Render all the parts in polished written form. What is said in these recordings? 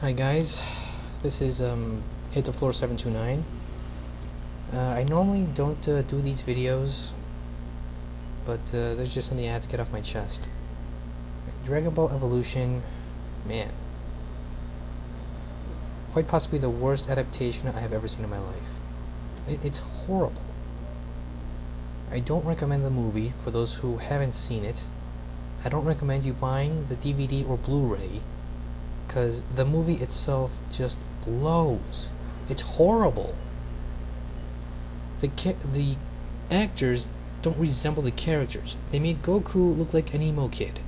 Hi guys, this is Hit the Floor 729. I normally don't do these videos, but there's just something I had to get off my chest. Dragonball Evolution, man, quite possibly the worst adaptation I have ever seen in my life. It's horrible. I don't recommend the movie for those who haven't seen it. I don't recommend you buying the DVD or Blu-ray, because the movie itself just blows. It's horrible. The actors don't resemble the characters. They made Goku look like an emo kid.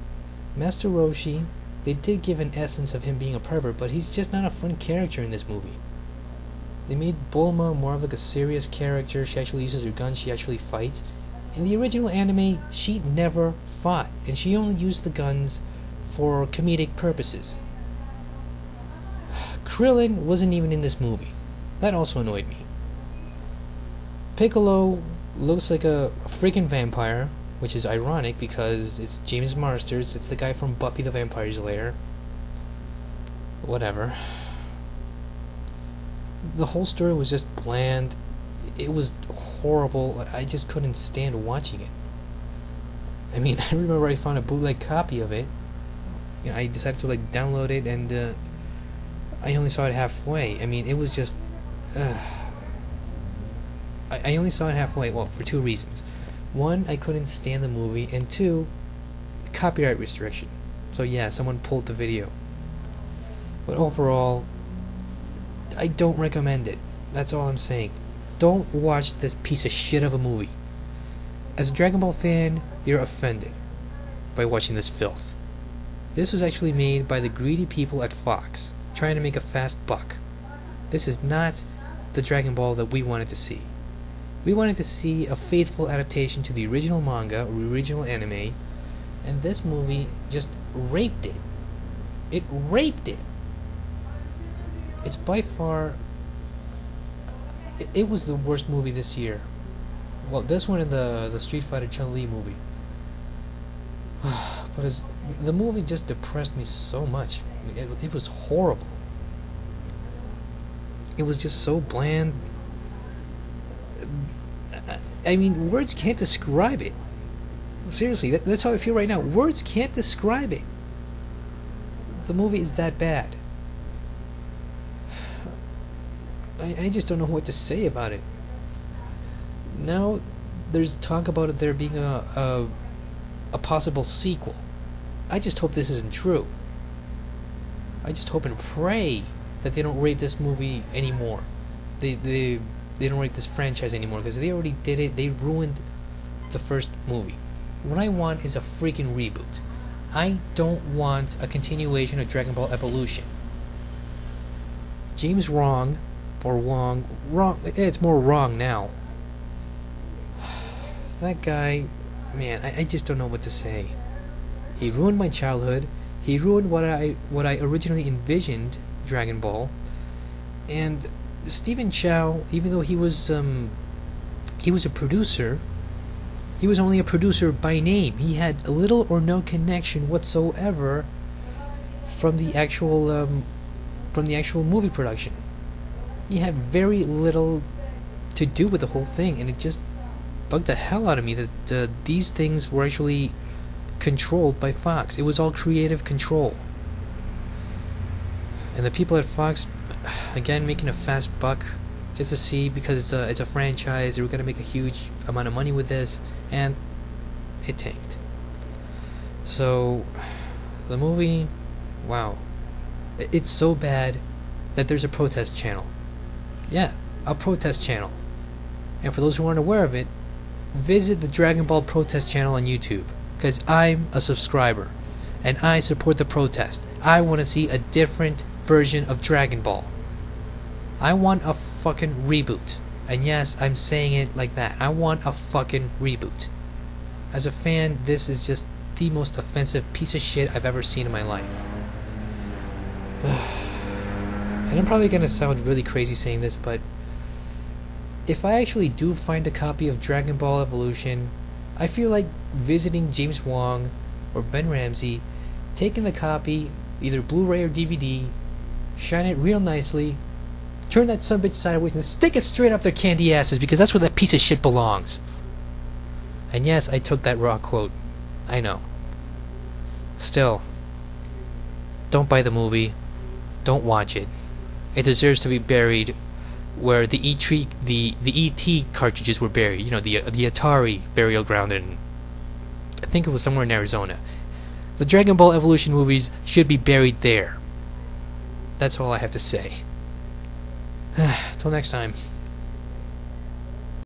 Master Roshi, they did give an essence of him being a pervert, but he's just not a fun character in this movie. They made Bulma more of like a serious character. She actually uses her gun, she actually fights. In the original anime, she never fought, and she only used the guns for comedic purposes. Krillin wasn't even in this movie. That also annoyed me. Piccolo looks like a freaking vampire, which is ironic because it's James Marsters, it's the guy from Buffy the Vampire Slayer. Whatever. The whole story was just bland. It was horrible. I just couldn't stand watching it. I mean, I remember I found a bootleg copy of it. I decided to download it, and I only saw it halfway. I mean, it was just... I only saw it halfway, well, for two reasons. One, I couldn't stand the movie, and two, copyright restriction. So yeah, someone pulled the video. But overall, I don't recommend it. That's all I'm saying. Don't watch this piece of shit of a movie. As a Dragon Ball fan, you're offended by watching this filth. This was actually made by the greedy people at Fox, trying to make a fast buck. This is not the Dragon Ball that we wanted to see. We wanted to see a faithful adaptation to the original manga or original anime, and this movie just raped it. It raped it. It's by far... It was the worst movie this year. Well, this one and the Street Fighter Chun-Li movie. But the movie just depressed me so much. It was horrible. It was just so bland. I mean, words can't describe it. Seriously, that's how I feel right now. Words can't describe it. The movie is that bad. I just don't know what to say about it. Now, there's talk about it there being a possible sequel. I just hope this isn't true. I just hope and pray that they don't rape this movie anymore. They don't rape this franchise anymore, because they already did it. They ruined the first movie. What I want is a freaking reboot. I don't want a continuation of Dragon Ball Evolution. James Wrong, or Wong, wrong. It's more wrong now. That guy, man, I just don't know what to say. He ruined my childhood. He ruined what I originally envisioned Dragon Ball. And Stephen Chow, even though he was a producer, he was only a producer by name. He had little or no connection whatsoever from the actual movie production. He had very little to do with the whole thing, and it just bugged the hell out of me that these things were actually controlled by Fox. It was all creative control. And the people at Fox, again, making a fast buck just to see, because it's a franchise, they were going to make a huge amount of money with this, and it tanked. So, the movie, wow. It's so bad that there's a protest channel. Yeah, a protest channel. And for those who aren't aware of it, visit the Dragon Ball protest channel on YouTube, because I'm a subscriber, and I support the protest. I want to see a different version of Dragon Ball. I want a fucking reboot. And yes, I'm saying it like that. I want a fucking reboot. As a fan, this is just the most offensive piece of shit I've ever seen in my life. And I'm probably gonna sound really crazy saying this, but if I actually do find a copy of Dragon Ball Evolution, I feel like visiting James Wong or Ben Ramsey, taking the copy, either Blu-ray or DVD, shine it real nicely, turn that sumbitch sideways, and stick it straight up their candy asses, because that's where that piece of shit belongs. And yes, I took that raw quote. I know. Still, don't buy the movie. Don't watch it. It deserves to be buried where the ET cartridges were buried. You know, the Atari burial ground in, I think it was somewhere in Arizona. The Dragon Ball Evolution movies should be buried there. That's all I have to say. Till next time.